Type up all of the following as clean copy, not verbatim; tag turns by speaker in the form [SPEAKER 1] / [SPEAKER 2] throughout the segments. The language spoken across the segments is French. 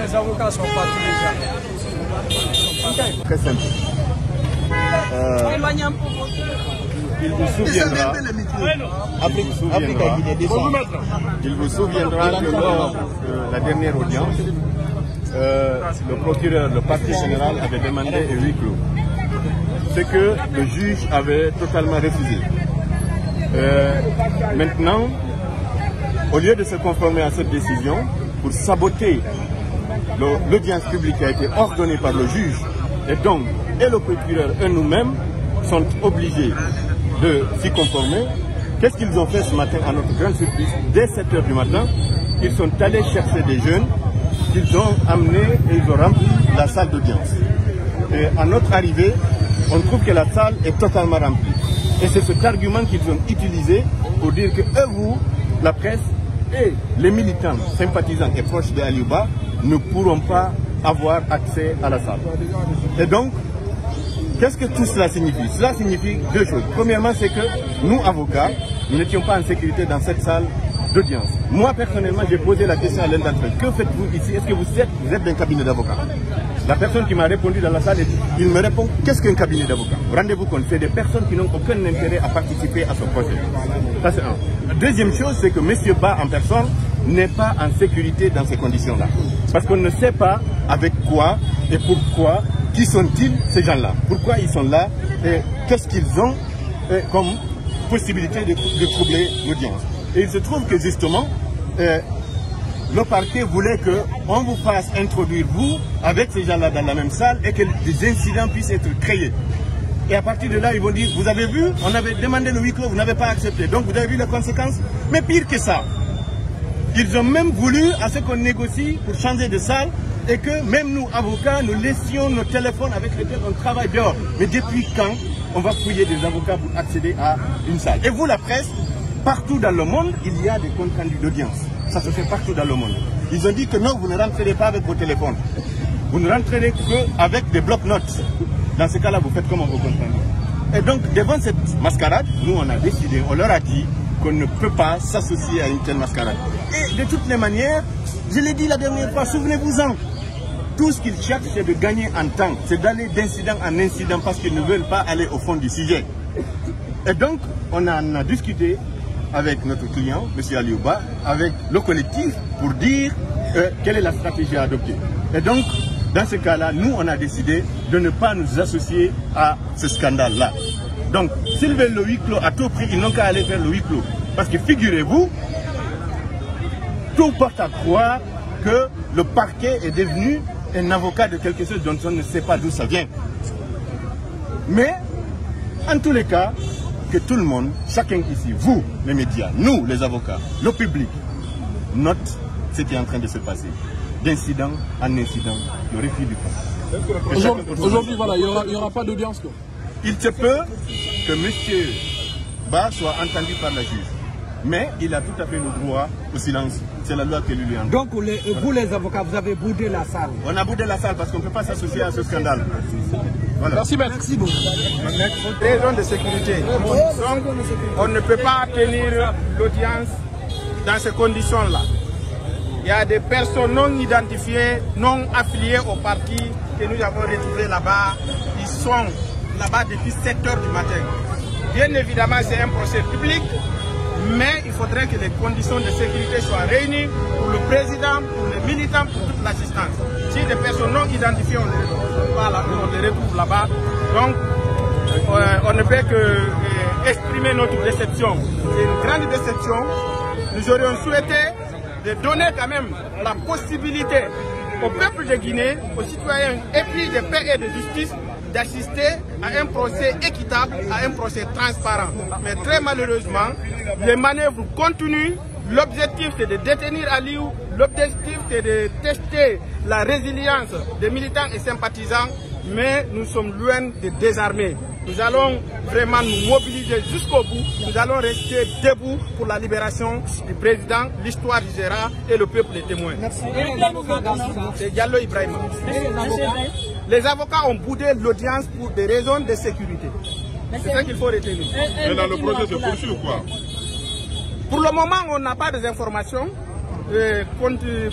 [SPEAKER 1] les avocats sont partis déjà.
[SPEAKER 2] Très simple. Il vous souviendra, que lors de la dernière audience, le procureur, le parquet général avait demandé un huis clos. Ce que le juge avait totalement refusé. Maintenant, au lieu de se conformer à cette décision, pour saboter l'audience publique qui a été ordonnée par le juge, et donc, et le procureur et nous-mêmes sont obligés de s'y conformer. Qu'est-ce qu'ils ont fait ce matin à notre grande surprise? Dès 7 h du matin, ils sont allés chercher des jeunes qu'ils ont amenés et ils ont rempli la salle d'audience. Et à notre arrivée, on trouve que la salle est totalement remplie. Et c'est cet argument qu'ils ont utilisé pour dire que eux, vous, la presse et les militants, sympathisants et proches de Aliouba ne pourront pas avoir accès à la salle. Et donc, qu'est-ce que tout cela signifie? Cela signifie deux choses. Premièrement, c'est que nous, avocats, nous n'étions pas en sécurité dans cette salle d'audience. Moi, personnellement, j'ai posé la question à l'un d'entre eux. Que faites-vous ici? Est-ce que vous êtes d'un cabinet d'avocats? La personne qui m'a répondu dans la salle, il me répond, qu'est-ce qu'un cabinet d'avocats? Rendez-vous compte, c'est des personnes qui n'ont aucun intérêt à participer à ce projet. Ça, c'est un. La deuxième chose, c'est que M. Ba, en personne, n'est pas en sécurité dans ces conditions-là. Parce qu'on ne sait pas avec quoi et pourquoi. Qui sont-ils, ces gens-là? Pourquoi ils sont là? Et qu'est-ce qu'ils ont comme possibilité de troubler l'audience? Et il se trouve que justement, le parquet voulait qu'on vous fasse introduire vous avec ces gens-là dans la même salle et que des incidents puissent être créés. Et à partir de là, ils vont dire, vous avez vu, on avait demandé le huis clos, vous n'avez pas accepté. Donc vous avez vu les conséquences. Mais pire que ça, ils ont même voulu à ce qu'on négocie pour changer de salle et que même nous, avocats, nous laissions nos téléphones avec lesquels on travaille dehors. Mais depuis quand on va fouiller des avocats pour accéder à une salle? Et vous, la presse, partout dans le monde, il y a des comptes rendus d'audience. Ça se fait partout dans le monde. Ils ont dit que non, vous ne rentrerez pas avec vos téléphones. Vous ne rentrerez qu'avec des blocs-notes. Dans ce cas-là, vous faites comme on vous comprend. Et donc, devant cette mascarade, nous, on a décidé, on leur a dit qu'on ne peut pas s'associer à une telle mascarade. Et de toutes les manières, je l'ai dit la dernière fois, souvenez-vous-en, tout ce qu'ils cherchent, c'est de gagner en temps. C'est d'aller d'incident en incident parce qu'ils ne veulent pas aller au fond du sujet. Et donc, on en a discuté avec notre client, M. Aliouba, avec le collectif, pour dire quelle est la stratégie à adopter. Et donc, dans ce cas-là, nous, on a décidé de ne pas nous associer à ce scandale-là. Donc, s'ils veulent le huis clos à tout prix, ils n'ont qu'à aller faire le huis clos. Parce que figurez-vous, tout porte à croire que le parquet est devenu un avocat de quelque chose dont on ne sait pas d'où ça vient. Mais, en tous les cas, que tout le monde, chacun ici, vous, les médias, nous, les avocats, le public, note ce qui est en train de se passer. D'incident en incident, le refus du temps.
[SPEAKER 3] Aujourd'hui, voilà, il n'y aura pas d'audience.
[SPEAKER 2] Il se peut que M. Ba soit entendu par la juge. Mais il a tout à fait le droit au silence. C'est la loi qui lui en donne.
[SPEAKER 1] Donc vous les avocats, vous avez boudé la salle.
[SPEAKER 2] On a boudé la salle parce qu'on ne peut pas s'associer à ce scandale. Voilà.
[SPEAKER 3] Merci, maître.
[SPEAKER 1] Merci beaucoup.
[SPEAKER 4] Raison de sécurité. Donc, on ne peut pas tenir l'audience dans ces conditions-là. Il y a des personnes non identifiées, non affiliées au parti que nous avons retrouvées là-bas. Ils sont là-bas depuis 7 h du matin. Bien évidemment, c'est un procès public, mais il faudrait que les conditions de sécurité soient réunies pour le président, pour les militants, pour toute l'assistance. Si des personnes non identifiées, on les retrouve là-bas. Donc, on ne peut que exprimer notre déception. C'est une grande déception. Nous aurions souhaité de donner quand même la possibilité au peuple de Guinée, aux citoyens épris de paix et de justice, d'assister à un procès équitable, à un procès transparent. Mais très malheureusement, les manœuvres continuent. L'objectif, c'est de détenir Aliou. L'objectif, c'est de tester la résilience des militants et sympathisants. Mais nous sommes loin de désarmer. Nous allons vraiment nous mobiliser jusqu'au bout. Nous allons rester debout pour la libération du président, l'histoire du Gérard et le peuple est témoin. C'est Diallo Ibrahim. Les avocats ont boudé l'audience pour des raisons de sécurité. C'est ça qu'il faut retenir.
[SPEAKER 3] Mais dans le projet se poursuit ou quoi?
[SPEAKER 4] Pour le moment, on n'a pas d'informations.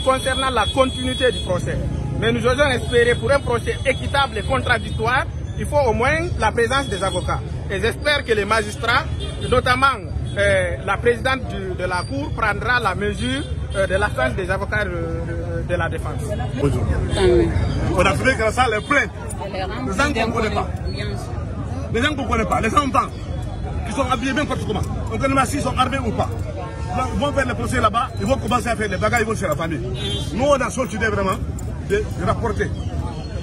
[SPEAKER 4] concernant la continuité du procès. Mais nous osons espérer pour un procès équitable et contradictoire, il faut au moins la présence des avocats. Et j'espère que les magistrats, notamment la présidente de la Cour, prendra la mesure de l'absence des avocats de la défense.
[SPEAKER 1] Bonjour. On a trouvé que ça les plaintes. Les gens qu'on ne connaît pas. Les gens qu'on ne connaît pas. Les enfants qui sont habillés n'importe comment. On ne connaît pas s'ils sont armés ou pas. Ils vont faire le procès là-bas, ils vont commencer à faire les bagages, ils vont chez la famille. Nous, on a sollicité vraiment de rapporter.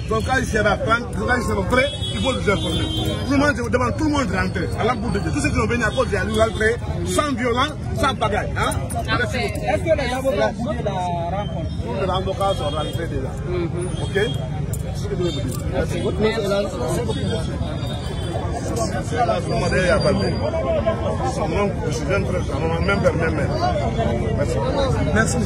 [SPEAKER 1] Donc quand ils seront prêts, il faut nous informer. Je demande tout le monde de rentrer à la bout de Dieu. Tous ceux qui sont venus à cause de la loi rentrer sans violence, sans bagaille. Hein?
[SPEAKER 5] Est-ce que les avocats ont dit la rencontre?
[SPEAKER 1] Les avocats sont rentrés déjà. Ok? C'est ce que je veux dire. Merci. C'est là, son modèle, il n'y a pas de bien. Son nom, je suis jeune frère, son nom, même père, même mère. Merci. Merci.